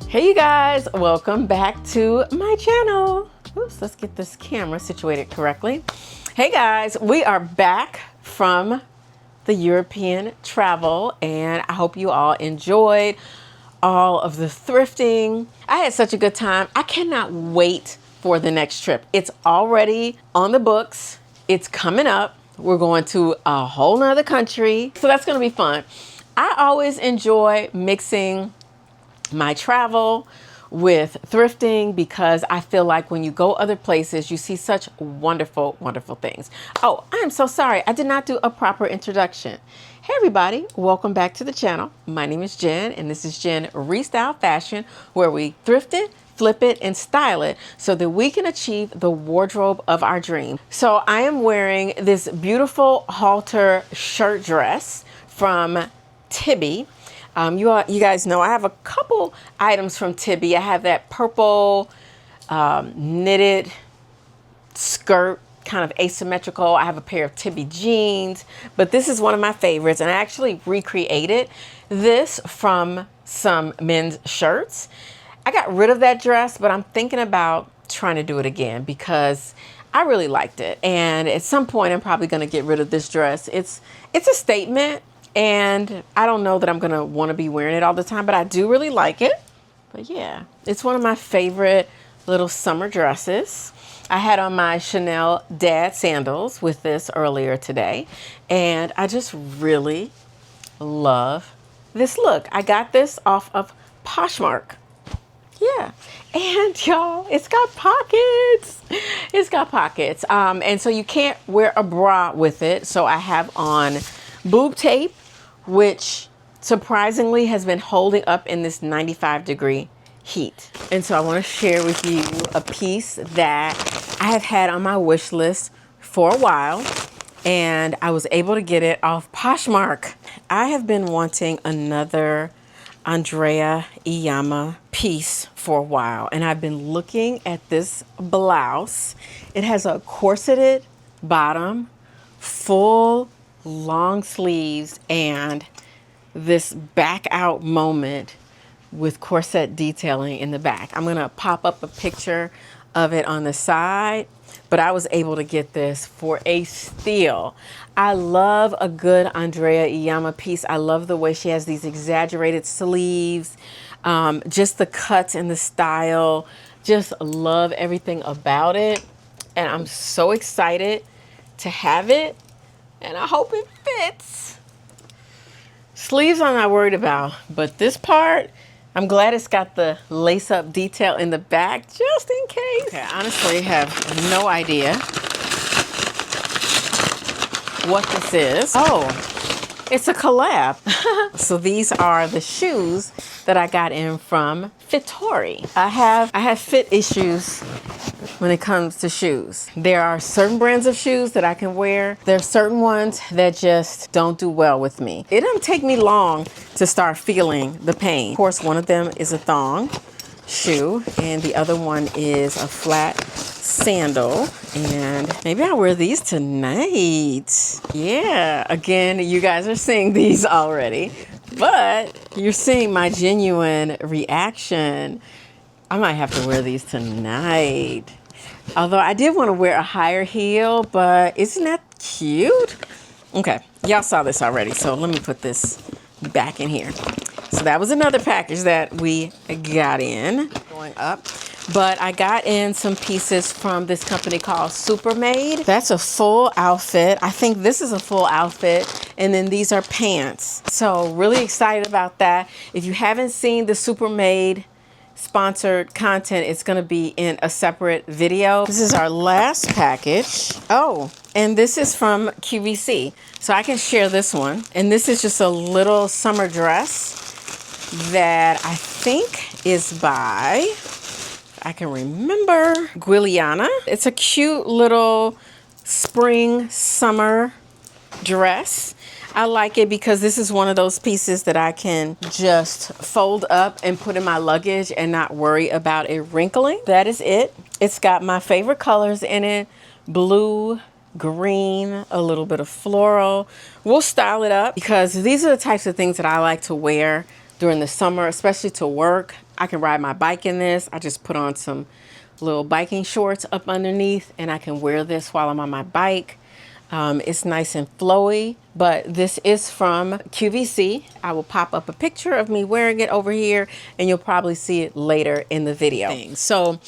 Hey you guys, welcome back to my channel. Oops, let's get this camera situated correctly. Hey guys, we are back from the European travel and I hope you all enjoyed all of the thrifting. I had such a good time. I cannot wait for the next trip. It's already on the books. It's coming up. We're going to a whole nother country. So that's gonna be fun. I always enjoy mixing my travel with thrifting because I feel like when you go other places, you see such wonderful, wonderful things. Oh, I'm so sorry. I did not do a proper introduction. Hey everybody, welcome back to the channel. My name is Jen and this is Jen Restyle Fashion, where we thrift it, flip it, and style it so that we can achieve the wardrobe of our dream. So I am wearing this beautiful halter shirt dress from Tibby. You guys know I have a couple items from Tibby. I have that purple knitted skirt, kind of asymmetrical. I have a pair of Tibby jeans, but this is one of my favorites. And I actually recreated this from some men's shirts. I got rid of that dress, but I'm thinking about trying to do it again because I really liked it. And at some point, I'm probably going to get rid of this dress. It's a statement. And I don't know that I'm going to want to be wearing it all the time, but I do really like it. But yeah, it's one of my favorite little summer dresses. I had on my Chanel dad sandals with this earlier today. And I just really love this look. I got this off of Poshmark. Yeah. And y'all, it's got pockets. It's got pockets. And so you can't wear a bra with it. So I have on boob tape, which surprisingly has been holding up in this 95-degree heat. And so I want to share with you a piece that I have had on my wish list for a while, and I was able to get it off Poshmark. I have been wanting another Andrea Iyama piece for a while, and I've been looking at this blouse. It has a corseted bottom, full long sleeves, and this back out moment with corset detailing in the back. I'm gonna pop up a picture of it on the side, but I was able to get this for a steal. I love a good Andrea Iyama piece. I love the way she has these exaggerated sleeves, just the cuts and the style. Just love everything about it, and I'm so excited to have it. And I hope it fits. Sleeves I'm not worried about, but this part, I'm glad it's got the lace-up detail in the back, just in case. Okay, I honestly have no idea what this is. Oh, it's a collab. So these are the shoes that I got in from Fittori. I have fit issues when it comes to shoes. There are certain brands of shoes that I can wear. There are certain ones that just don't do well with me. It doesn't take me long to start feeling the pain. Of course, one of them is a thong shoe and the other one is a flat sandal. And maybe I'll wear these tonight. Yeah, again, you guys are seeing these already, but you're seeing my genuine reaction. I might have to wear these tonight. Although I did want to wear a higher heel, but isn't that cute? Okay, y'all saw this already, so let me put this back in here. So that was another package that we got in. Going up. But I got in some pieces from this company called Supermade. That's a full outfit. I think this is a full outfit. And then these are pants. So really excited about that. If you haven't seen the Supermade sponsored content, it's going to be in a separate video. This is our last package. Oh, and this is from QVC. So I can share this one. And this is just a little summer dress that I think is by, I can remember, Guiliana. It's a cute little spring summer dress. I like it because this is one of those pieces that I can just fold up and put in my luggage and not worry about it wrinkling. That is it. It's got my favorite colors in it. Blue, green, a little bit of floral. We'll style it up because these are the types of things that I like to wear during the summer, especially to work. I can ride my bike in this. I just put on some little biking shorts up underneath, and I can wear this while I'm on my bike. It's nice and flowy, but this is from QVC. I will pop up a picture of me wearing it over here, and you'll probably see it later in the video. So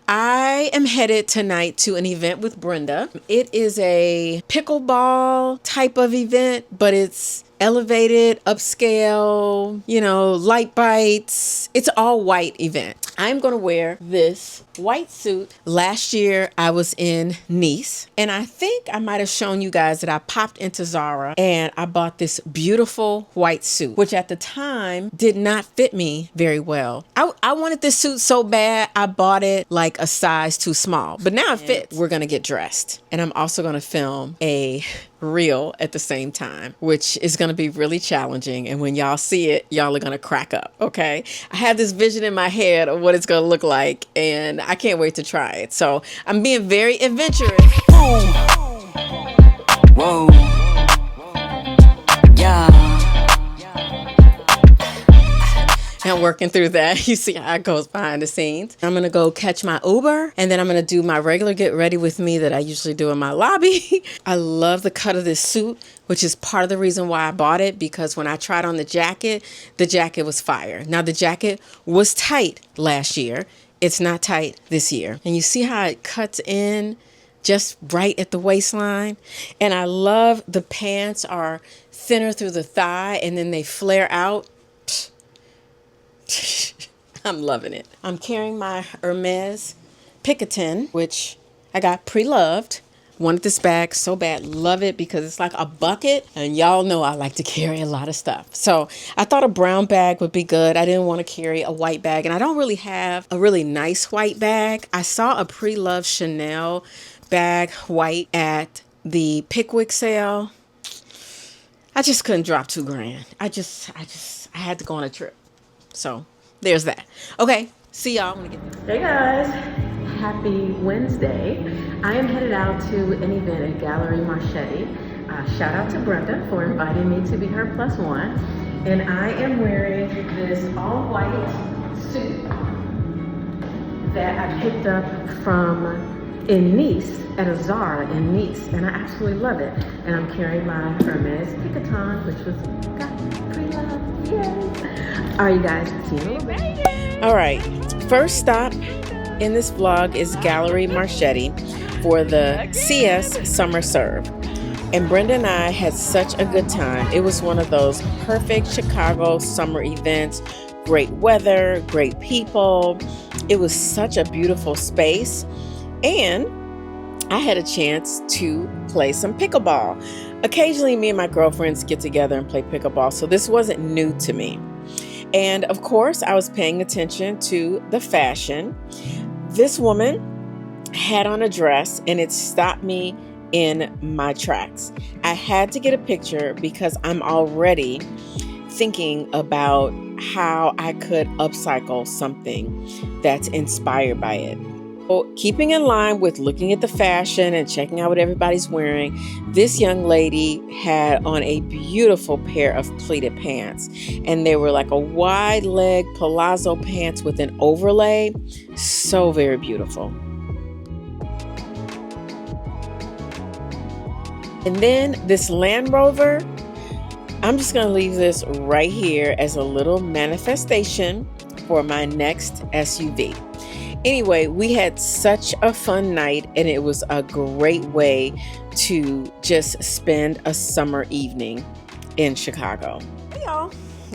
I am headed tonight to an event with Brenda. It is a pickleball type of event, but it's elevated, upscale, you know, light bites. It's all white event. I'm going to wear this white suit. Last year I was in Nice, and I think I might have shown you guys that I popped into Zara and I bought this beautiful white suit, which at the time did not fit me very well. I wanted this suit so bad, I bought it like a size too small, but now it fits. We're going to get dressed, and I'm also going to film a reel at the same time, which is going to be really challenging. And when y'all see it, y'all are going to crack up. Okay. I have this vision in my head of what it's going to look like, and I can't wait to try it. So I'm being very adventurous. Boom. Whoa. Yeah. I'm working through that. You see how it goes behind the scenes. I'm going to go catch my Uber, and then I'm going to do my regular get ready with me that I usually do in my lobby. I love the cut of this suit, which is part of the reason why I bought it, because when I tried on the jacket was fire. Now the jacket was tight last year. It's not tight this year. And you see how it cuts in just right at the waistline. And I love the pants are thinner through the thigh, and then they flare out. I'm loving it. I'm carrying my Hermes Picotin, which I got pre-loved. Wanted this bag so bad. Love it because it's like a bucket, and y'all know I like to carry a lot of stuff. So I thought a brown bag would be good. I didn't want to carry a white bag, and I don't really have a really nice white bag. I saw a pre-loved Chanel bag white at the Pickwick sale. I just couldn't drop $2,000. I had to go on a trip. So there's that. Okay, see y'all when I get there. Hey guys, happy Wednesday. I am headed out to an event at Gallery Marchetti. Shout out to Brenda for inviting me to be her +1. And I am wearing this all white suit that I picked up in Nice at a Zara in Nice, and I absolutely love it. And I'm carrying my Hermes Picotin, which was got pre-loved. Yay! All right, you guys, see you. All right, first stop in this vlog is Gallery Marchetti for the CS Summer Serve. And Brenda and I had such a good time. It was one of those perfect Chicago summer events. Great weather, great people. It was such a beautiful space. And I had a chance to play some pickleball. Occasionally, me and my girlfriends get together and play pickleball, so this wasn't new to me. And of course, I was paying attention to the fashion. This woman had on a dress, and it stopped me in my tracks. I had to get a picture because I'm already thinking about how I could upcycle something that's inspired by it. So, keeping in line with looking at the fashion and checking out what everybody's wearing, this young lady had on a beautiful pair of pleated pants. And they were like a wide leg palazzo pants with an overlay. So very beautiful. And then this Land Rover, I'm just going to leave this right here as a little manifestation for my next SUV. Anyway, we had such a fun night, and it was a great way to just spend a summer evening in Chicago. Hey y'all.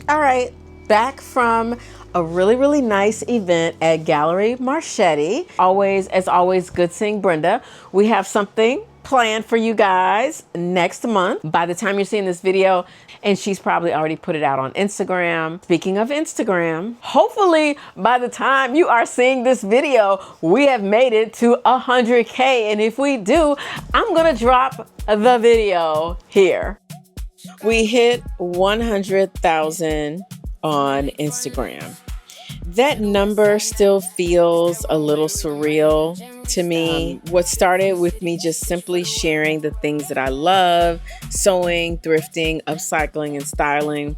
All right, back from a really, really nice event at Gallery Marchetti. As always, good seeing Brenda. We have something planned for you guys next month. By the time you're seeing this video, and she's probably already put it out on Instagram. Speaking of Instagram, hopefully by the time you are seeing this video, we have made it to 100K. And if we do, I'm gonna drop the video here. We hit 100,000 on Instagram. That number still feels a little surreal to me. What started with me just simply sharing the things that I love, sewing, thrifting, upcycling, and styling,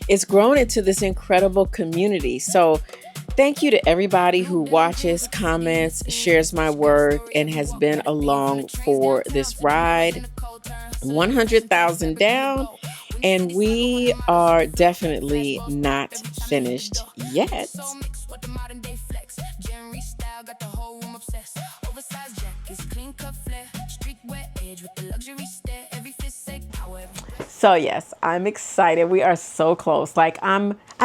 it's grown into this incredible community. So Thank you to everybody who watches, comments, shares my work, and has been along for this ride. 100,000 down, and we are definitely not finished yet. So yes, I'm excited. We are so close. I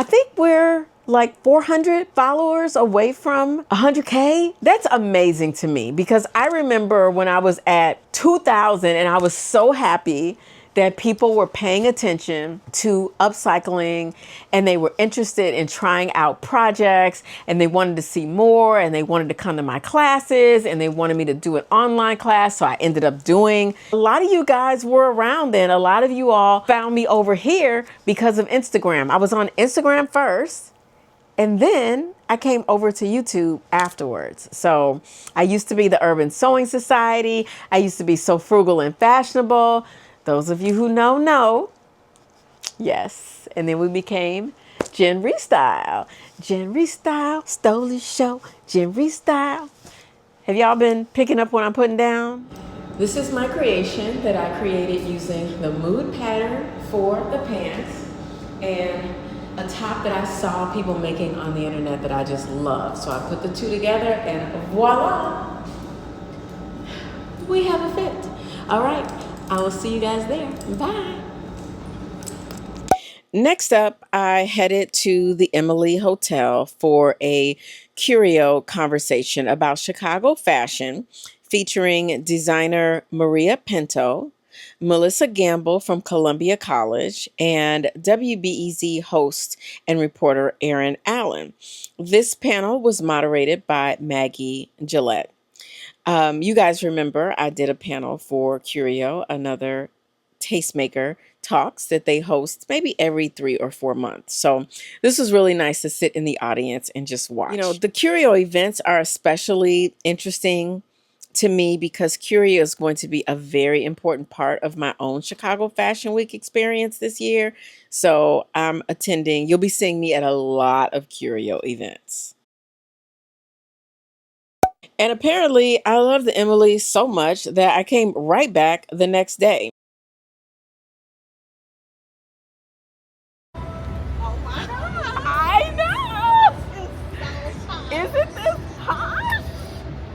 think we're like 400 followers away from 100K. That's amazing to me because I remember when I was at 2,000 and I was so happy that people were paying attention to upcycling and they were interested in trying out projects and they wanted to see more and they wanted to come to my classes and they wanted me to do an online class. So I ended up doing. A lot of you guys were around then. A lot of you all found me over here because of Instagram. I was on Instagram first and then I came over to YouTube afterwards. So I used to be the Urban Sewing Society. I used to be So Frugal and Fashionable. Those of you who know. Yes. And then we became Jen Restyle. Jen Restyle, stole the show. Jen Restyle. Have y'all been picking up what I'm putting down? This is my creation that I created using the mood pattern for the pants and a top that I saw people making on the internet that I just love. So I put the two together and voila, we have a fit. All right. I will see you guys there. Bye. Next up, I headed to the Emily Hotel for a curio conversation about Chicago fashion featuring designer Maria Pinto, Melissa Gamble from Columbia College, and WBEZ host and reporter Erin Allen. This panel was moderated by Maggie Gillette. You guys remember I did a panel for Curio, another tastemaker talks that they host maybe every 3 or 4 months. So this was really nice to sit in the audience and just watch. You know, the Curio events are especially interesting to me because Curio is going to be a very important part of my own Chicago Fashion Week experience this year. So I'm attending. You'll be seeing me at a lot of Curio events. And apparently, I love the Emily so much that I came right back the next day. Oh my God. I know. Isn't this hot?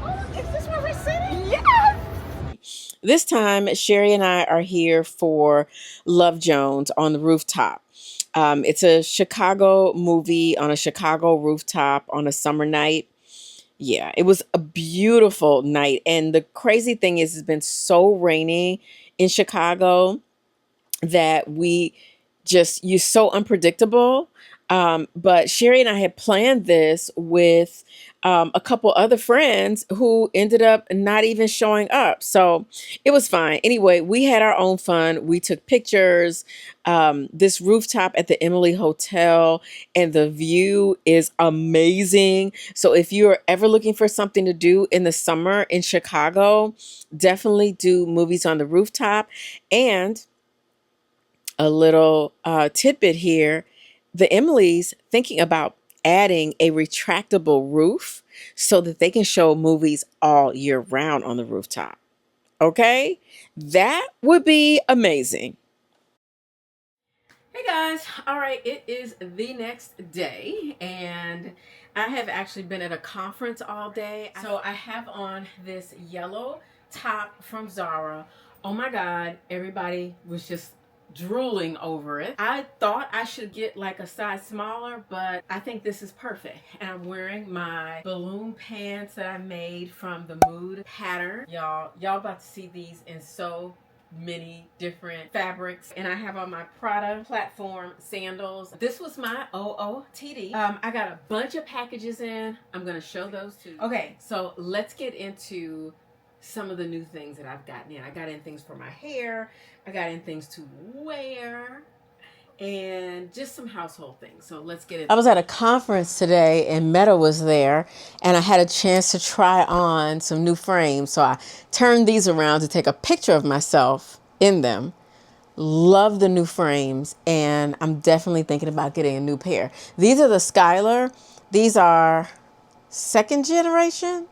Oh, is this where we're sitting? Yes. This time, Sherry and I are here for Love Jones on the Rooftop. It's a Chicago movie on a Chicago rooftop on a summer night. Yeah, it was a beautiful night. And the crazy thing is, it's been so rainy in Chicago that you're so unpredictable. But Sherry and I had planned this with a couple other friends who ended up not even showing up. So it was fine. Anyway, we had our own fun. We took pictures. This rooftop at the Emily Hotel and the view is amazing. So if you're ever looking for something to do in the summer in Chicago, definitely do movies on the rooftop. And a little tidbit here, the Emily's thinking about adding a retractable roof so that they can show movies all year round on the rooftop. Okay? That would be amazing. Hey guys, all right, it is the next day and I have actually been at a conference all day. So I have on this yellow top from Zara. Oh my God, everybody was just drooling over it. I thought I should get like a size smaller, but I think this is perfect. And I'm wearing my balloon pants that I made from the mood pattern. Y'all about to see these in so many different fabrics. And I have on my Prada platform sandals. This was my OOTD. I got a bunch of packages in. I'm gonna show those too. Okay, so let's get into some of the new things that I've gotten in. I got in things for my hair. I got in things to wear. And just some household things. So let's get it. I was at a conference today and Meta was there and I had a chance to try on some new frames. So I turned these around to take a picture of myself in them. Love the new frames and I'm definitely thinking about getting a new pair. These are the Skylar These are second generation,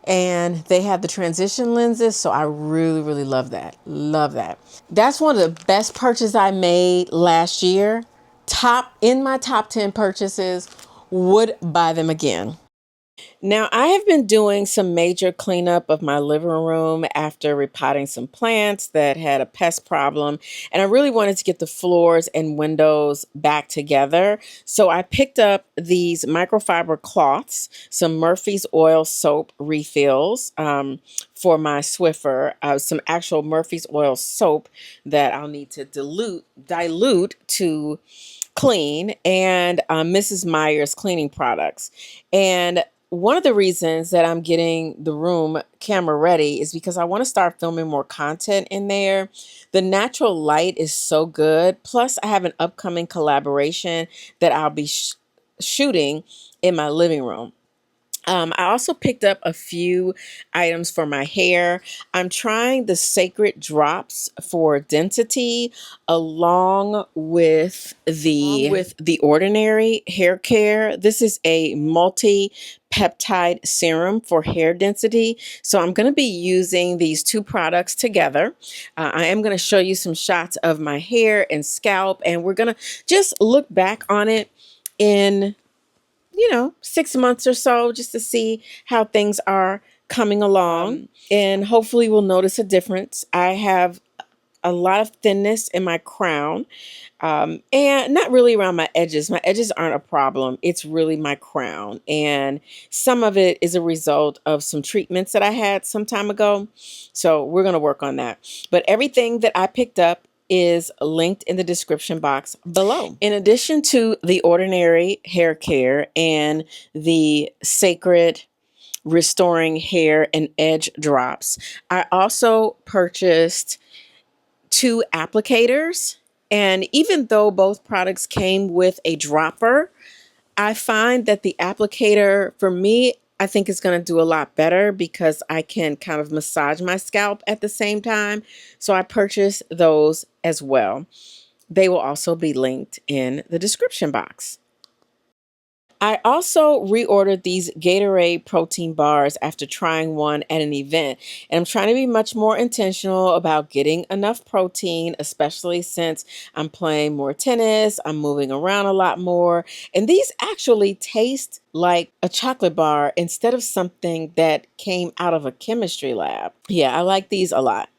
and they have the transition lenses. So I really, really love that. Love that. That's one of the best purchases I made last year. Top in my top 10 purchases. Would buy them again. Now, I have been doing some major cleanup of my living room after repotting some plants that had a pest problem, and I really wanted to get the floors and windows back together. So I picked up these microfiber cloths, some Murphy's oil soap refills for my Swiffer, some actual Murphy's oil soap that I'll need to dilute to clean, and Mrs. Meyer's cleaning products. And one of the reasons that I'm getting the room camera ready is because I want to start filming more content in there. The natural light is so good. Plus, I have an upcoming collaboration that I'll be shooting in my living room. I also picked up a few items for my hair. I'm trying the Sacred Drops for density along with the Ordinary hair care. This is a multi-peptide serum for hair density. So I'm going to be using these two products together. I am going to show you some shots of my hair and scalp, and we're going to just look back on it in 6 months or so, just to see how things are coming along. And hopefully we'll notice a difference. I have a lot of thinness in my crown, and not really around my edges. My edges aren't a problem. It's really my crown. And some of it is a result of some treatments that I had some time ago. So we're going to work on that. But everything that I picked up is linked in the description box below. In addition to the Ordinary hair care and the Sacred Restoring Hair and Edge Drops, I also purchased 2 applicators. And even though both products came with a dropper, I find that the applicator, for me, I think is going to do a lot better because I can kind of massage my scalp at the same time. So I purchased those as well. They will also be linked in the description box. I also reordered these Gatorade protein bars after trying one at an event. And I'm trying to be much more intentional about getting enough protein, especially since I'm playing more tennis, I'm moving around a lot more. And these actually taste like a chocolate bar instead of something that came out of a chemistry lab. Yeah, I like these a lot.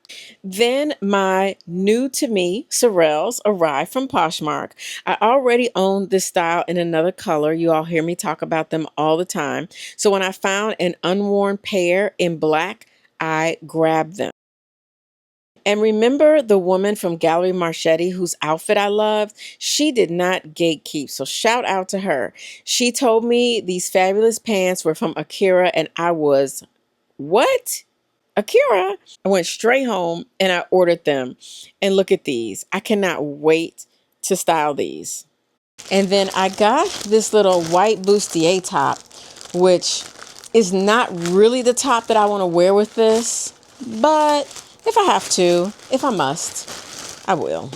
Then my new to me Sorels arrived from Poshmark. I already owned this style in another color. You all hear me talk about them all the time. So when I found an unworn pair in black, I grabbed them. And remember the woman from Gallery Marchetti whose outfit I loved? She did not gatekeep, so shout out to her. She told me these fabulous pants were from Akira, and I was, what? Akira? I went straight home and I ordered them. And look at these. I cannot wait to style these. And then I got this little white bustier top, which is not really the top that I want to wear with this. But if I have to, if I must, I will.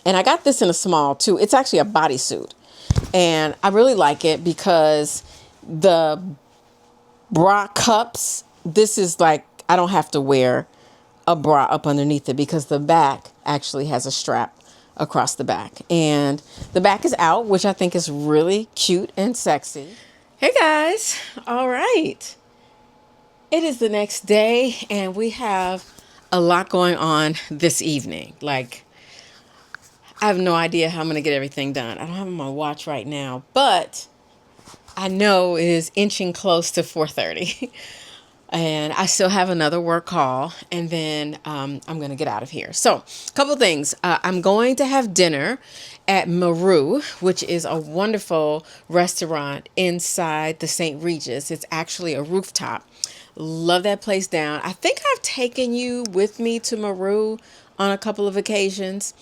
And I got this in a small too. It's actually a bodysuit. And I really like it because the bra cups, this is like, I don't have to wear a bra up underneath it because the back actually has a strap across the back. And the back is out, which I think is really cute and sexy. Hey guys. All right. It is the next day and we have a lot going on this evening. Like, I have no idea how I'm going to get everything done. I don't have my watch right now, but I know it is inching close to 4:30. And I still have another work call, and then I'm going to get out of here. So a couple things. I'm going to have dinner at Maru, which is a wonderful restaurant inside the St. Regis. It's actually a rooftop. Love that place down. I think I've taken you with me to Maru on a couple of occasions.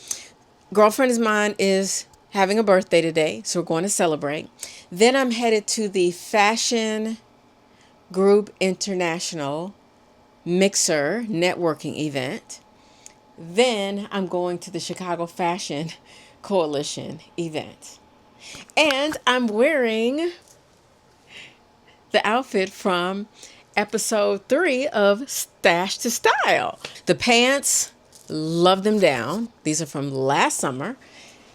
Girlfriend of mine is having a birthday today, so we're going to celebrate. Then I'm headed to the Fashion Group International Mixer networking event. Then I'm going to the Chicago Fashion Coalition event. And I'm wearing the outfit from episode 3 of Stash to Style. The pants, love them down. These are from last summer.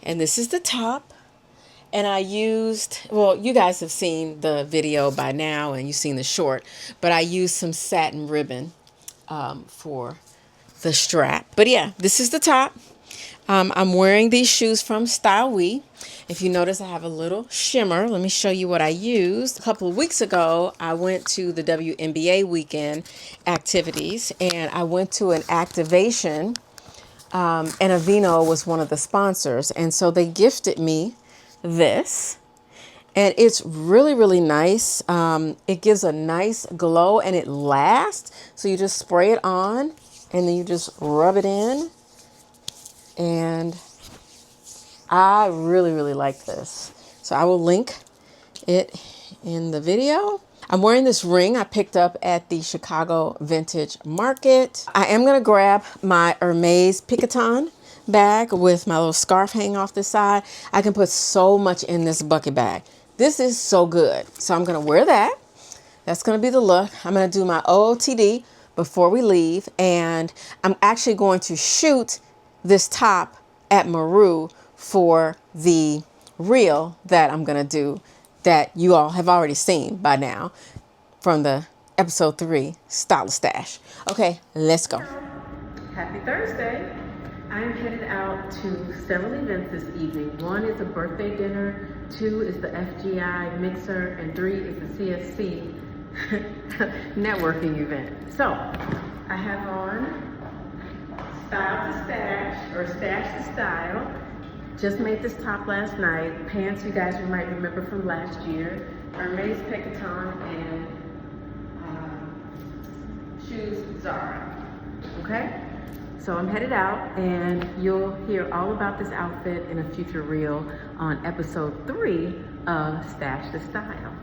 And this is the top. And I used, well, you guys have seen the video by now and you've seen the short, but I used some satin ribbon for the strap. But yeah, this is the top. I'm wearing these shoes from Style We. If you notice, I have a little shimmer. Let me show you what I used. A couple of weeks ago, I went to the WNBA weekend activities and I went to an activation and Aveeno was one of the sponsors. And so they gifted me this. And it's really, really nice. It gives a nice glow and it lasts. So you just spray it on and then you just rub it in. And I really, really like this. So I will link it in the video. I'm wearing this ring I picked up at the Chicago Vintage Market. I am going to grab my Hermes Picoton bag with my little scarf hanging off the side. I can put so much in this bucket bag. This is so good. So I'm going to wear that. That's going to be the look. I'm going to do my OOTD before we leave. And I'm actually going to shoot this top at Maru for the reel that I'm going to do that you all have already seen by now from the episode 3 Style Stash. Okay, let's go. Happy Thursday. I am headed out to several events this evening. 1 is a birthday dinner, 2 is the FGI mixer, and 3 is the CFC networking event. So I have on Style to Stash or Stash to Style. Just made this top last night. Pants you guys might remember from last year. Hermes Picoton and shoes Zara. Okay? So I'm headed out and you'll hear all about this outfit in a future reel on episode 3 of Stash to Style.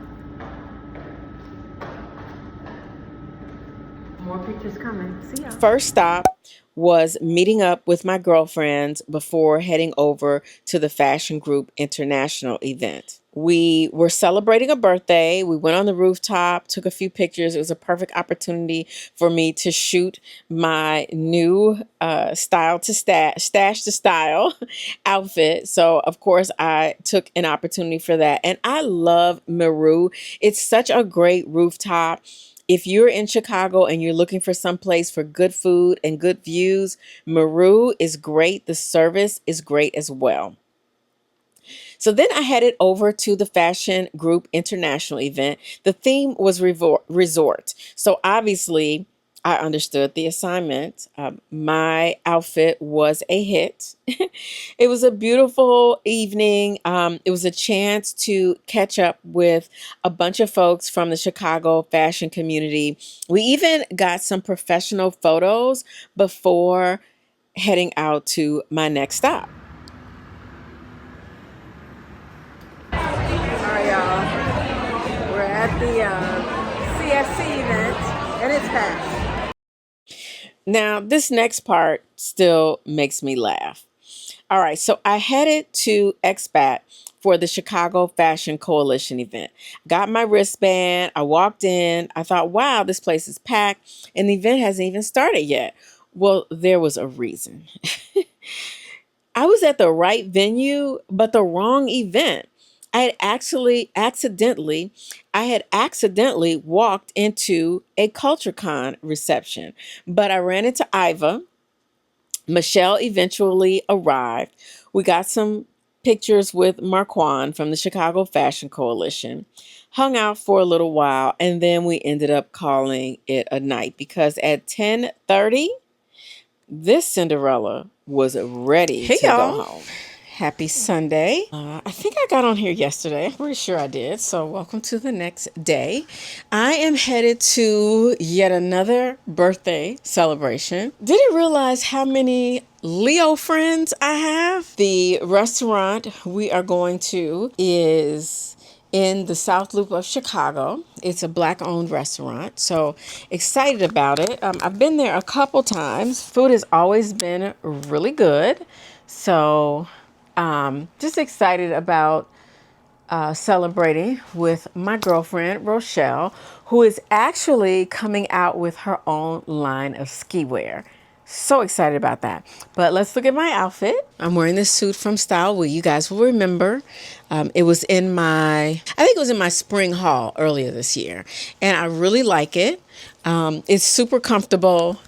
More pictures coming. See ya. First stop was meeting up with my girlfriends before heading over to the Fashion Group International event. We were celebrating a birthday. We went on the rooftop, took a few pictures. It was a perfect opportunity for me to shoot my new stash to style outfit. So of course I took an opportunity for that. And I love Maru. It's such a great rooftop. If you're in Chicago and you're looking for some place for good food and good views, Maru is great. The service is great as well. So then I headed over to the Fashion Group International event. The theme was resort. So obviously I understood the assignment. My outfit was a hit. It was a beautiful evening. It was a chance to catch up with a bunch of folks from the Chicago fashion community. We even got some professional photos before heading out to my next stop. All right, y'all. We're at the CFC event and it's packed. Now, this next part still makes me laugh. All right, so I headed to Expat for the Chicago Fashion Coalition event. Got my wristband. I walked in. I thought, wow, this place is packed and the event hasn't even started yet. Well, there was a reason. I was at the right venue, but the wrong event. I had accidentally walked into a CultureCon reception, but I ran into Iva. Michelle eventually arrived. We got some pictures with Marquand from the Chicago Fashion Coalition, hung out for a little while, and then we ended up calling it a night because at 10:30, this Cinderella was ready to go home. Happy Sunday. I think I got on here yesterday. I'm pretty sure I did. So welcome to the next day. I am headed to yet another birthday celebration. Didn't realize how many Leo friends I have. The restaurant we are going to is in the South Loop of Chicago. It's a Black-owned restaurant, so excited about it. I've been there a couple times. Food has always been really good, so just excited about celebrating with my girlfriend, Rochelle, who is actually coming out with her own line of ski wear. So excited about that. But let's look at my outfit. I'm wearing this suit from Style Well. You guys will remember it was in I think it was in my spring haul earlier this year. And I really like it. It's super comfortable.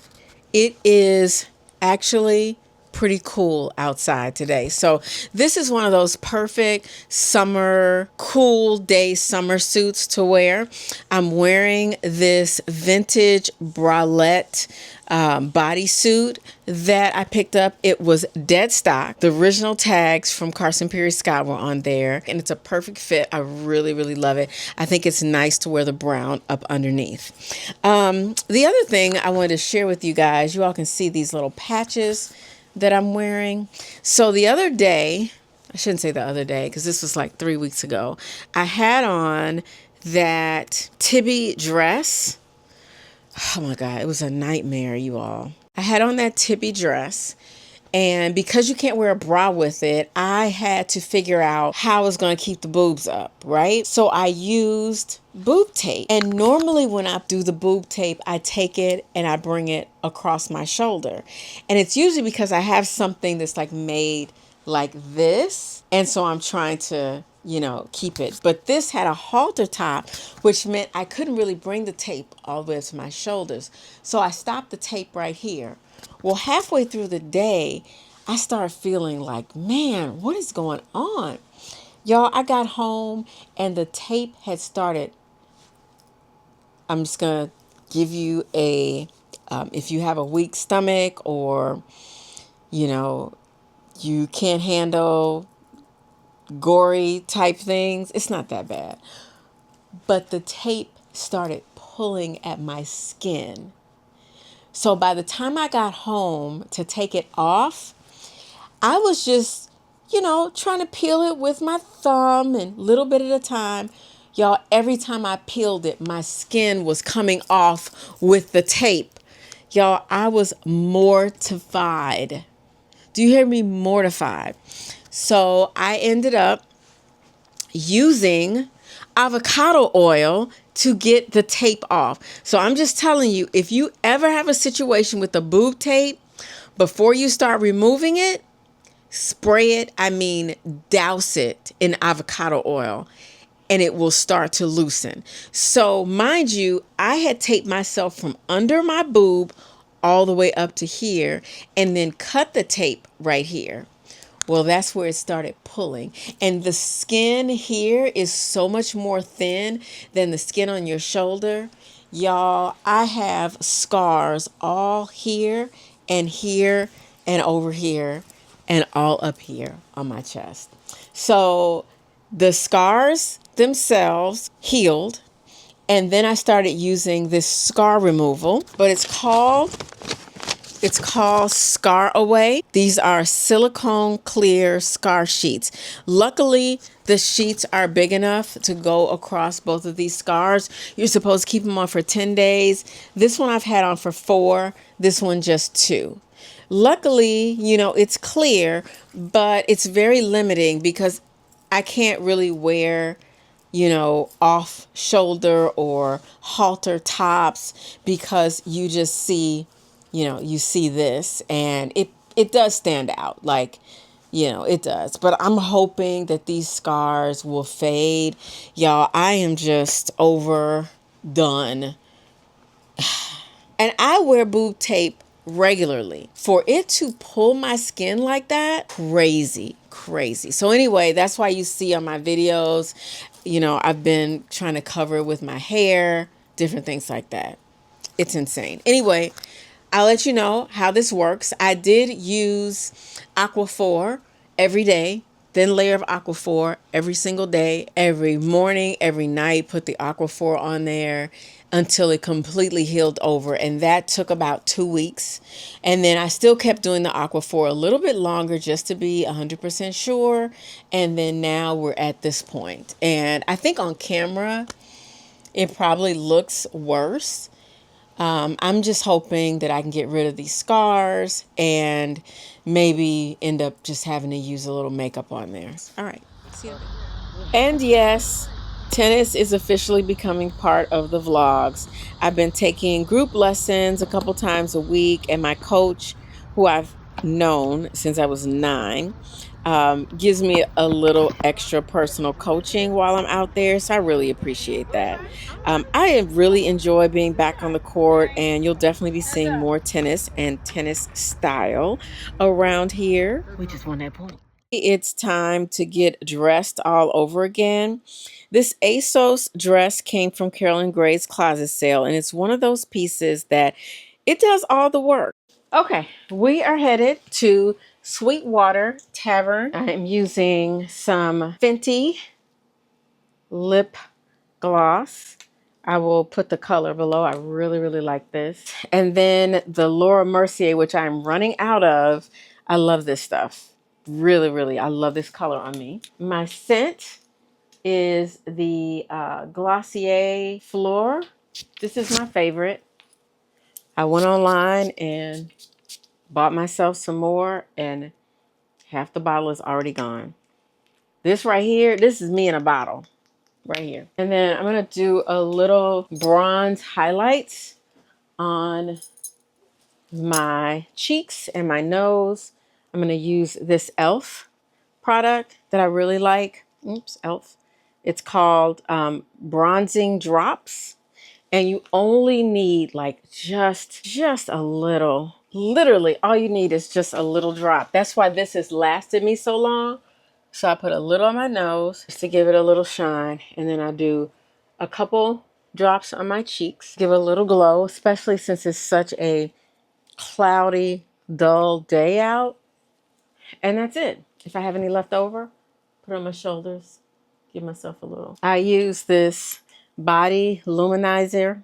It is actually pretty cool outside today. So this is one of those perfect summer, cool day summer suits to wear. I'm wearing this vintage bralette bodysuit that I picked up. It was dead stock. The original tags from Carson Perry Scott were on there, and it's a perfect fit. I really, really love it. I think it's nice to wear the brown up underneath. The other thing I wanted to share with you guys, you all can see these little patches that I'm wearing. So the other day, I shouldn't say the other day because this was like 3 weeks ago, I had on that Tibby dress. Oh my God, it was a nightmare, you all. I had on that Tibby dress, and because you can't wear a bra with it, I had to figure out how I was going to keep the boobs up, right? So I used boob tape. And normally when I do the boob tape, I take it and I bring it across my shoulder. And it's usually because I have something that's like made like this. And so I'm trying to, keep it. But this had a halter top, which meant I couldn't really bring the tape all the way up to my shoulders. So I stopped the tape right here. Well, halfway through the day, I started feeling like, man, what is going on? Y'all, I got home and the tape had started. I'm just going to give you if you have a weak stomach or, you can't handle gory type things, it's not that bad. But the tape started pulling at my skin. So by the time I got home to take it off, I was just, trying to peel it with my thumb and little bit at a time. Y'all, every time I peeled it, my skin was coming off with the tape. Y'all, I was mortified. Do you hear me? Mortified. So I ended up using avocado oil to get the tape off. So I'm just telling you, if you ever have a situation with the boob tape, before you start removing it, spray it, douse it in avocado oil, and it will start to loosen. So mind you, I had taped myself from under my boob all the way up to here and then cut the tape right here. Well, that's where it started pulling. And the skin here is so much more thin than the skin on your shoulder. Y'all, I have scars all here and over here and all up here on my chest. So the scars themselves healed. And then I started using this scar removal, but it's called Scar Away. These are silicone clear scar sheets. Luckily, the sheets are big enough to go across both of these scars. You're supposed to keep them on for 10 days. This one I've had on for 4, this one just 2. Luckily, it's clear, but it's very limiting because I can't really wear off shoulder or halter tops because you just see you see this and it does stand out, it does. But I'm hoping that these scars will fade. Y'all, I am just overdone. And I wear boob tape regularly. For it to pull my skin like that, crazy. So anyway, that's why you see on my videos, I've been trying to cover it with my hair, different things like that. It's insane. Anyway, I'll let you know how this works. I did use Aquaphor every day, thin layer of Aquaphor every single day, every morning, every night, put the Aquaphor on there until it completely healed over. And that took about 2 weeks. And then I still kept doing the Aquaphor a little bit longer just to be 100% sure. And then now we're at this point. And I think on camera, it probably looks worse. I'm just hoping that I can get rid of these scars and maybe end up just having to use a little makeup on there. All right. See you later. And yes, tennis is officially becoming part of the vlogs. I've been taking group lessons a couple times a week, and my coach, who I've known since I was 9, gives me a little extra personal coaching while I'm out there. So I really appreciate that. I really enjoy being back on the court, and you'll definitely be seeing more tennis and tennis style around here. We just won that point. It's time to get dressed all over again. This ASOS dress came from Carolyn Gray's closet sale, and it's one of those pieces that it does all the work. Okay, we are headed to Sweetwater Tavern. I'm using some Fenty lip gloss. I will put the color below. I really, really like this. And then the Laura Mercier, which I'm running out of. I love this stuff. Really, really, I love this color on me. My scent is the Glossier Fleur. This is my favorite. I went online and bought myself some more, and half the bottle is already gone. This right here, this is me in a bottle. Right here. And then I'm going to do a little bronze highlights on my cheeks and my nose. I'm going to use this e.l.f. product that I really like. Oops, e.l.f. It's called Bronzing Drops. And you only need like just a little. Literally, all you need is just a little drop. That's why this has lasted me so long. So I put a little on my nose just to give it a little shine. And then I do a couple drops on my cheeks. Give it a little glow, especially since it's such a cloudy, dull day out. And that's it. If I have any left over, put it on my shoulders. Give myself a little. I use this body luminizer,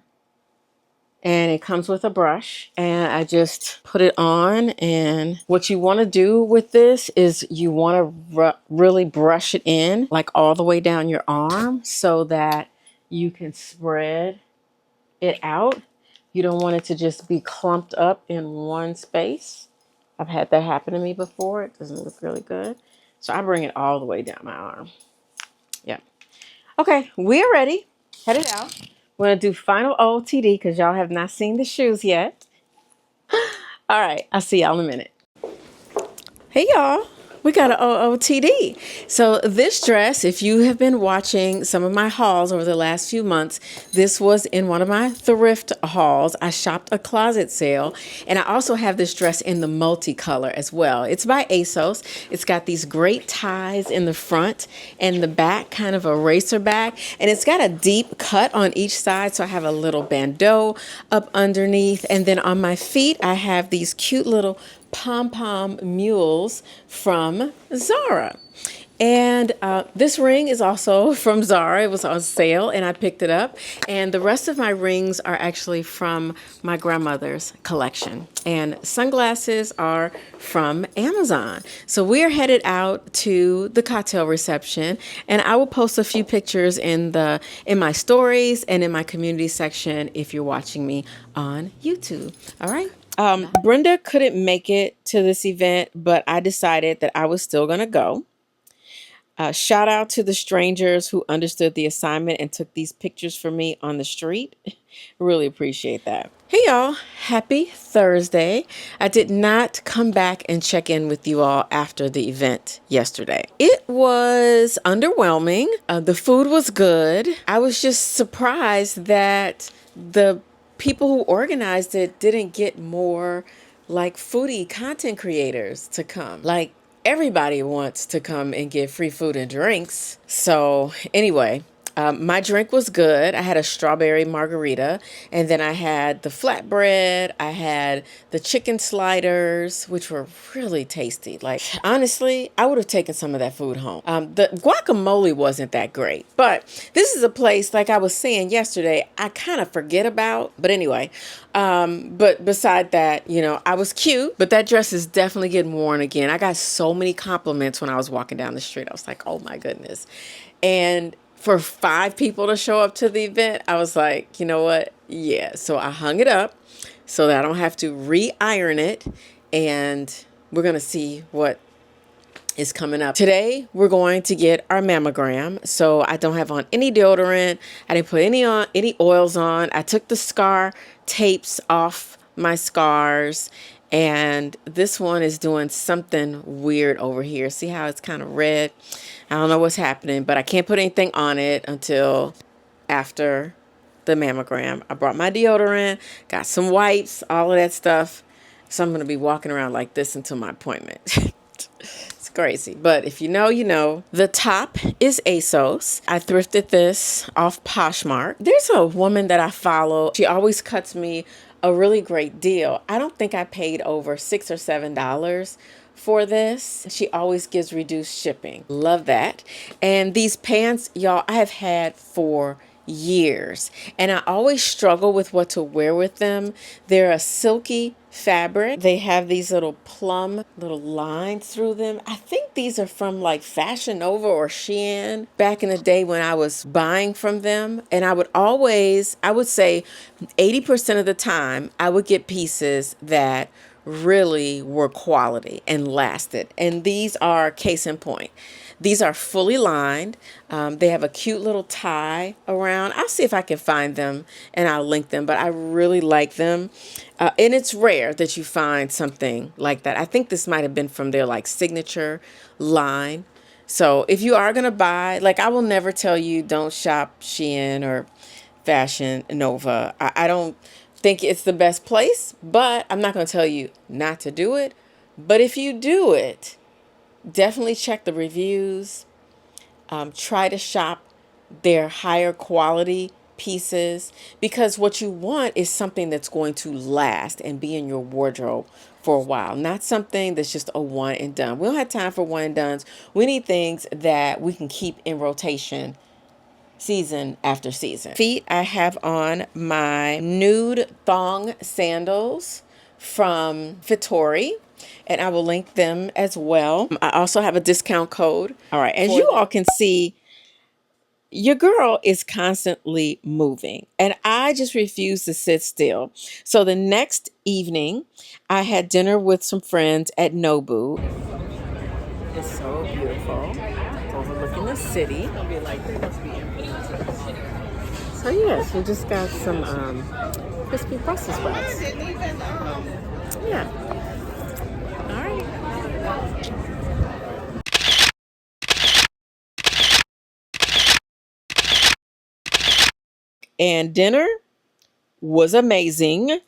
and it comes with a brush, and I just put it on. And what you want to do with this is you want to really brush it in like all the way down your arm so that you can spread it out. You don't want it to just be clumped up in one space. I've had that happen to me before. It doesn't look really good. So I bring it all the way down my arm. Yeah. Okay, we're ready. Headed out. We're going to do final OOTD because y'all have not seen the shoes yet. All right, I'll see y'all in a minute. Hey, y'all. We got an OOTD. So this dress, if you have been watching some of my hauls over the last few months, this was in one of my thrift hauls. I shopped a closet sale, and I also have this dress in the multicolor as well. It's by ASOS. It's got these great ties in the front and the back, kind of a racer back, and it's got a deep cut on each side. So I have a little bandeau up underneath, and then on my feet, I have these cute little pom-pom mules from Zara. And this ring is also from Zara. It was on sale and I picked it up. And the rest of my rings are actually from my grandmother's collection. And sunglasses are from Amazon. So we are headed out to the cocktail reception, and I will post a few pictures in my stories and in my community section if you're watching me on YouTube. All right. Brenda couldn't make it to this event, but I decided that I was still going to go. Shout out to the strangers who understood the assignment and took these pictures for me on the street. Really appreciate that. Hey y'all, happy Thursday. I did not come back and check in with you all after the event yesterday. It was underwhelming. The food was good. I was just surprised that the people who organized it didn't get more like foodie content creators to come. Like everybody wants to come and get free food and drinks. So anyway, my drink was good. I had a strawberry margarita, and then I had the flatbread. I had the chicken sliders, which were really tasty. Like, honestly, I would have taken some of that food home. The guacamole wasn't that great, but this is a place, like I was saying yesterday, I kind of forget about. But anyway, but beside that, I was cute, but that dress is definitely getting worn again. I got so many compliments when I was walking down the street. I was like, oh my goodness. And for 5 people to show up to the event, I was like, you know what? Yeah. So I hung it up so that I don't have to re-iron it. And we're going to see what is coming up. Today, we're going to get our mammogram. So I don't have on any deodorant. I didn't put any oils on. I took the scar tapes off my scars. And this one is doing something weird over here. See how it's kind of red? I don't know what's happening, but I can't put anything on it until after the mammogram. I brought my deodorant, got some wipes, all of that stuff. So I'm going to be walking around like this until my appointment. It's crazy. But if you know, you know. The top is ASOS. I thrifted this off Poshmark. There's a woman that I follow. She always cuts me a really great deal. I don't think I paid over $6 or $7 for this. She always gives reduced shipping. Love that. And these pants, y'all, I have had for years, and I always struggle with what to wear with them. They're a silky fabric. They have these little plum little lines through them. I think these are from like Fashion Nova or Shein back in the day when I was buying from them. And I would say 80% of the time I would get pieces that really were quality and lasted. And these are case in point. These are fully lined. They have a cute little tie around. I'll see if I can find them and I'll link them, but I really like them. And it's rare that you find something like that. I think this might have been from their like signature line. So if you are going to buy, like, I will never tell you don't shop Shein or Fashion Nova. I don't think it's the best place, but I'm not going to tell you not to do it. But if you do it, definitely check the reviews. Try to shop their higher quality pieces, because what you want is something that's going to last and be in your wardrobe for a while, not something that's just a one and done. We don't have time for one and dones. We need things that we can keep in rotation season after season. Feet, I have on my nude thong sandals from Vittori, and I will link them as well. I also have a discount code. All right, as you all can see, your girl is constantly moving, and I just refuse to sit still. So the next evening, I had dinner with some friends at Nobu. It's so beautiful, overlooking the city. So yes, we just got some crispy Brussels sprouts. Yeah. All right. And dinner was amazing,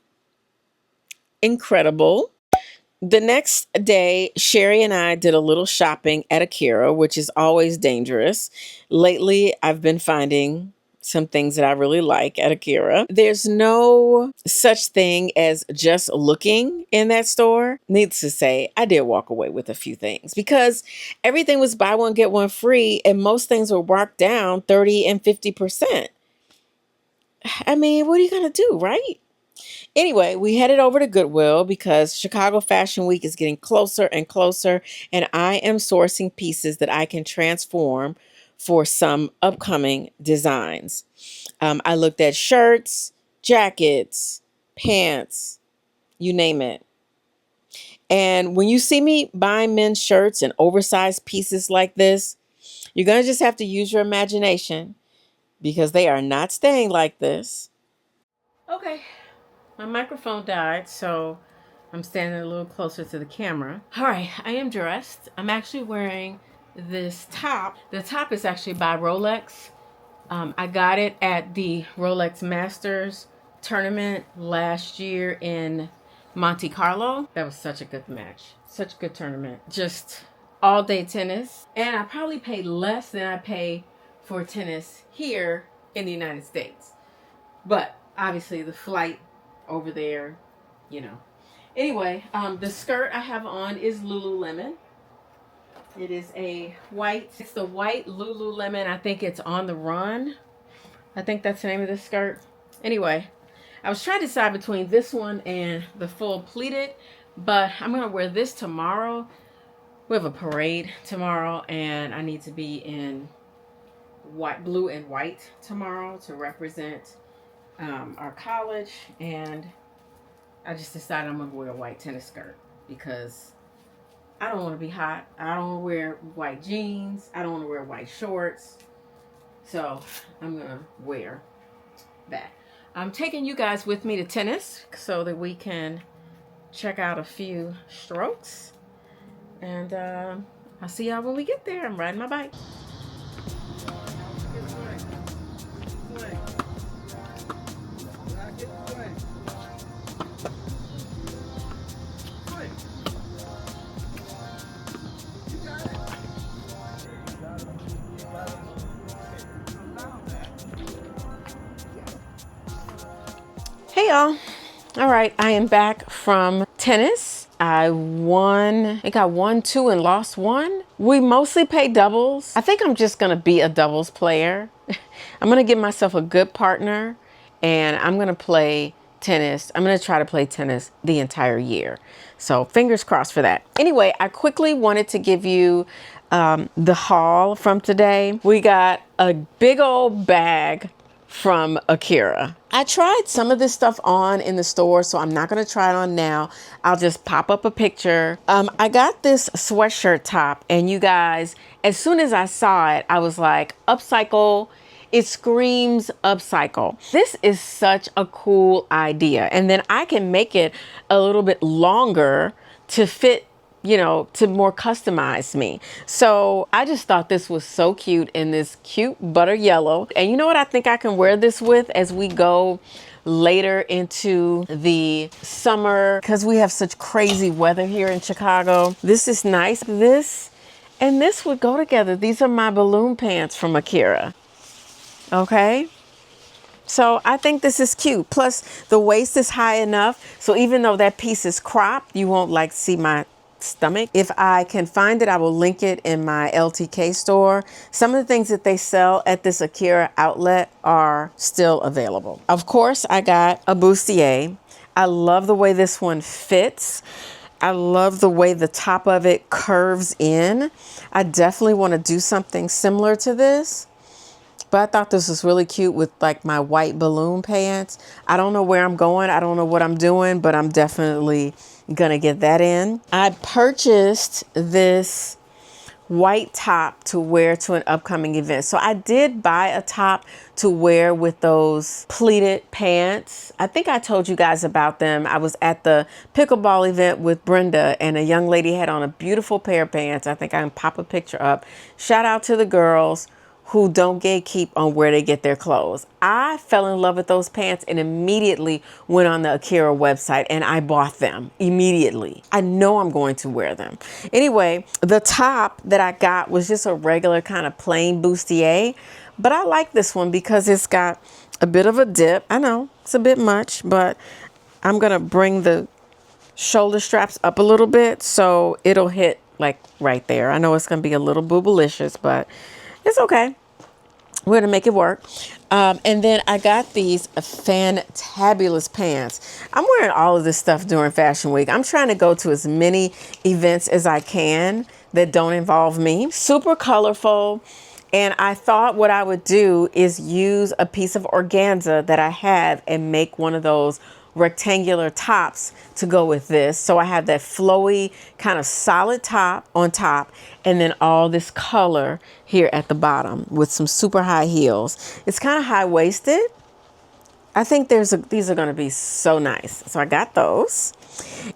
incredible. The next day, Sherry and I did a little shopping at Akira, which is always dangerous. Lately, I've been finding some things that I really like at Akira. There's no such thing as just looking in that store. Needless to say, I did walk away with a few things because everything was buy one, get one free, and most things were marked down 30 and 50%. I mean, what are you going to do, right? Anyway, we headed over to Goodwill because Chicago Fashion Week is getting closer and closer, and I am sourcing pieces that I can transform for some upcoming designs. I looked at shirts, jackets, pants, you name it. And when you see me buying men's shirts and oversized pieces like this, you're going to just have to use your imagination because they are not staying like this. Okay. My microphone died, so I'm standing a little closer to the camera. All right, I am dressed. I'm actually wearing this top. The top is actually by Rolex. I got it at the Rolex Masters tournament last year in Monte Carlo. That was such a good match. Such a good tournament. Just all day tennis. And I probably paid less than I pay for tennis here in the United States. But obviously the flight over there, you know. Anyway, the skirt I have on is Lululemon. It is a white, it's the white Lululemon. I think it's On the Run. I think that's the name of the skirt. Anyway, I was trying to decide between this one and the full pleated, but I'm going to wear this tomorrow. We have a parade tomorrow, and I need to be in white, blue and white tomorrow to represent our college, and I just decided I'm going to wear a white tennis skirt because I don't want to be hot. I don't want to wear white jeans. I don't want to wear white shorts. So I'm going to wear that. I'm taking you guys with me to tennis so that we can check out a few strokes. And I'll see y'all when we get there. I'm riding my bike. Hey y'all. All right, I am back from tennis. I think I won 2 and lost 1. We mostly pay doubles. I think I'm just gonna be a doubles player. I'm gonna give myself a good partner and I'm gonna play tennis. I'm gonna try to play tennis the entire year. So fingers crossed for that. Anyway, I quickly wanted to give you the haul from today. We got a big old bag from Akira. I tried some of this stuff on in the store, so I'm not going to try it on now. I'll just pop up a picture. I got this sweatshirt top, and you guys, as soon as I saw it, I was like, upcycle. It screams upcycle. This is such a cool idea. And then I can make it a little bit longer to fit, you know, to more customize me. So I just thought this was so cute in this cute butter yellow. And you know what I think I can wear this with as we go later into the summer, because we have such crazy weather here in Chicago. This is nice. This and this would go together. These are my balloon pants from Akira. Okay. So I think this is cute. Plus the waist is high enough. So even though that piece is cropped, you won't like see my stomach. If I can find it, I will link it in my LTK store. Some of the things that they sell at this Akira outlet are still available. Of course, I got a bustier. I love the way this one fits. I love the way the top of it curves in. I definitely want to do something similar to this. But I thought this was really cute with like my white balloon pants. I don't know where I'm going. I don't know what I'm doing, but I'm definitely gonna get that in. I purchased this white top to wear to an upcoming event. So I did buy a top to wear with those pleated pants. I think I told you guys about them. I was at the pickleball event with Brenda and a young lady had on a beautiful pair of pants. I think I can pop a picture up. Shout out to the girls who don't gatekeep on where they get their clothes. I fell in love with those pants and immediately went on the Akira website and I bought them immediately. I know I'm going to wear them. Anyway, the top that I got was just a regular kind of plain bustier, but I like this one because it's got a bit of a dip. I know it's a bit much, but I'm gonna bring the shoulder straps up a little bit so it'll hit like right there. I know it's gonna be a little boobalicious, but it's okay. We're gonna make it work. And then I got these fantabulous pants. I'm wearing all of this stuff during Fashion Week. I'm trying to go to as many events as I can that don't involve me. Super colorful. And I thought what I would do is use a piece of organza that I have and make one of those rectangular tops to go with this. So I have that flowy kind of solid top on top and then all this color here at the bottom with some super high heels. It's kind of high-waisted. I think these are going to be so nice. So I got those.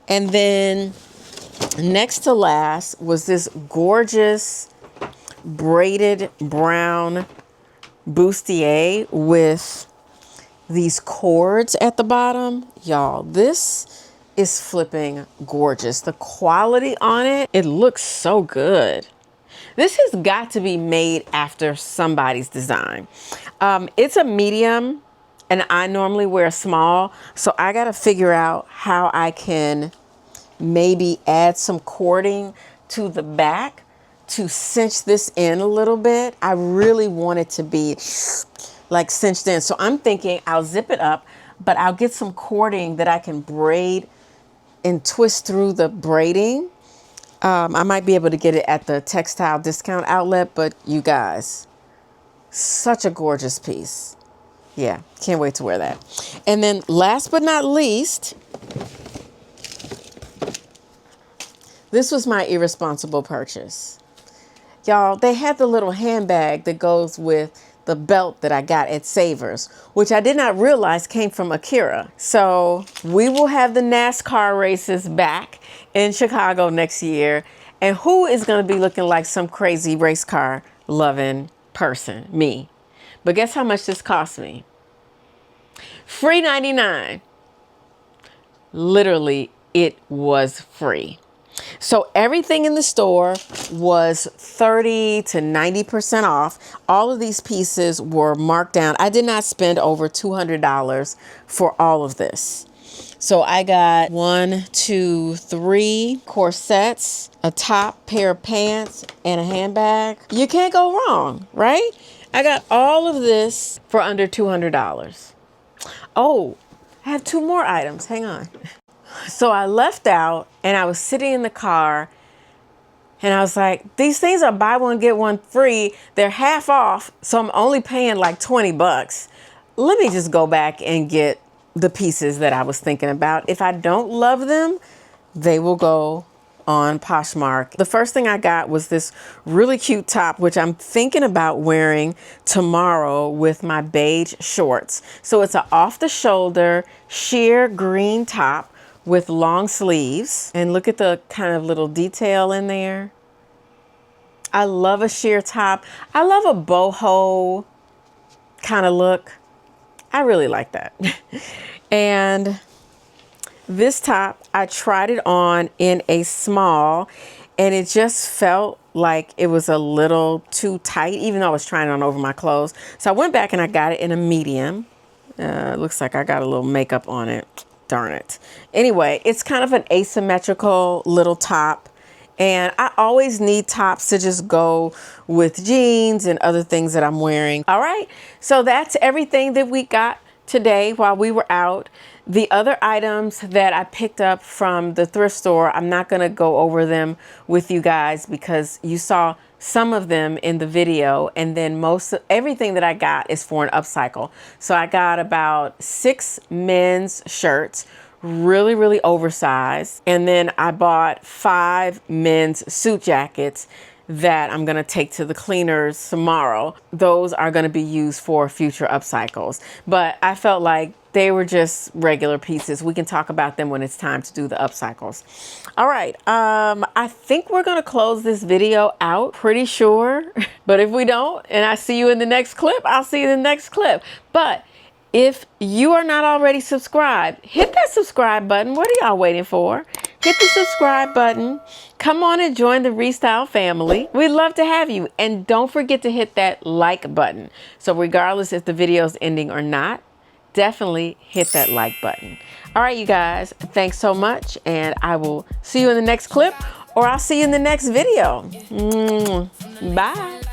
And then next to last was this gorgeous braided brown bustier with these cords at the bottom. Y'all, this is flipping gorgeous. The quality on it, it looks so good. This has got to be made after somebody's design. It's a medium and I normally wear a small, so I got to figure out how I can maybe add some cording to the back to cinch this in a little bit. I really want it to be like cinched in. So I'm thinking I'll zip it up, but I'll get some cording that I can braid and twist through the braiding. I might be able to get it at the textile discount outlet, but you guys, such a gorgeous piece. Yeah, can't wait to wear that. And then last but not least, This was my irresponsible purchase. Y'all, they had the little handbag that goes with the belt that I got at Savers, which I did not realize came from Akira. So we will have the NASCAR races back in Chicago next year. And who is going to be looking like some crazy race car loving person? Me. But guess how much this cost me? Free 99. Literally, it was free. So everything in the store was 30 to 90% off. All of these pieces were marked down. I did not spend over $200 for all of this. So I got 3 corsets, a top, pair of pants, and a handbag. You can't go wrong, right? I got all of this for under $200. Oh, I have 2 more items. Hang on. So I left out and I was sitting in the car and I was like, these things are buy one, get one free. They're half off. So I'm only paying like 20 bucks. Let me just go back and get the pieces that I was thinking about. If I don't love them, they will go on Poshmark. The first thing I got was this really cute top, which I'm thinking about wearing tomorrow with my beige shorts. So it's an off the shoulder sheer green top with long sleeves, and look at the kind of little detail in there. I love a sheer top. I love a boho kind of look. I really like that. And this top, I tried it on in a small and it just felt like it was a little too tight, even though I was trying it on over my clothes. So I went back and I got it in a medium. Looks like I got a little makeup on it. Darn it. Anyway, it's kind of an asymmetrical little top. And I always need tops to just go with jeans and other things that I'm wearing. All right. So that's everything that we got today while we were out. The other items that I picked up from the thrift store, I'm not going to go over them with you guys because you saw some of them in the video, and then everything that I got is for an upcycle. So I got about 6 men's shirts, really, really oversized. And then I bought 5 men's suit jackets that I'm going to take to the cleaners tomorrow. Those are going to be used for future upcycles. But I felt like they were just regular pieces. We can talk about them when it's time to do the upcycles. All right. I think we're going to close this video out, pretty sure. But if we don't, and I see you in the next clip, I'll see you in the next clip. But if you are not already subscribed, hit that subscribe button. What are y'all waiting for? Hit the subscribe button. Come on and join the Restyle family. We'd love to have you. And don't forget to hit that like button. So regardless if the video is ending or not, definitely hit that like button. All right, you guys, thanks so much. And I will see you in the next clip, or I'll see you in the next video. Bye.